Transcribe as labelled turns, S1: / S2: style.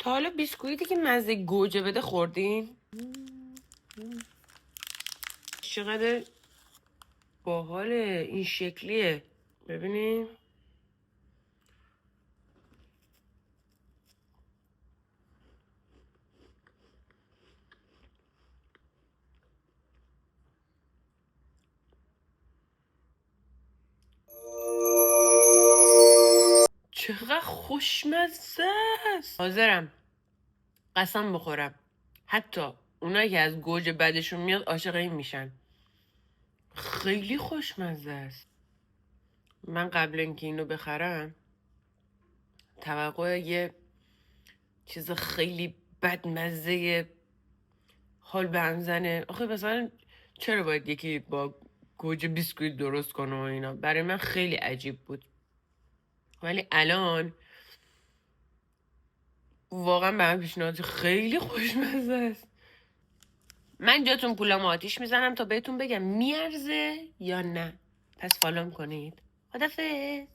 S1: تا حالا بیسکویتی که مزه گوجه بده خوردین؟ چقدر باحاله، این شکلیه. ببینیم. چقدر خوشمزه است. حاضرم قسم بخورم حتی اونایی که از گوجه بدشون میاد عاشق این میشن. خیلی خوشمزه است. من قبل اینکه اینو بخرم توقع یه چیز خیلی بدمزه حال به هم زنه. آخه مثلا چرا باید یکی با گوجه بیسکویت درست کنه و اینا؟ برای من خیلی عجیب بود. ولی الان واقعا به من پیشنهاد خیلی خوشمزه است. من جاتون پولامو آتیش میزنم تا بهتون بگم میارزه یا نه. پس فالوم کنید. خدافظ.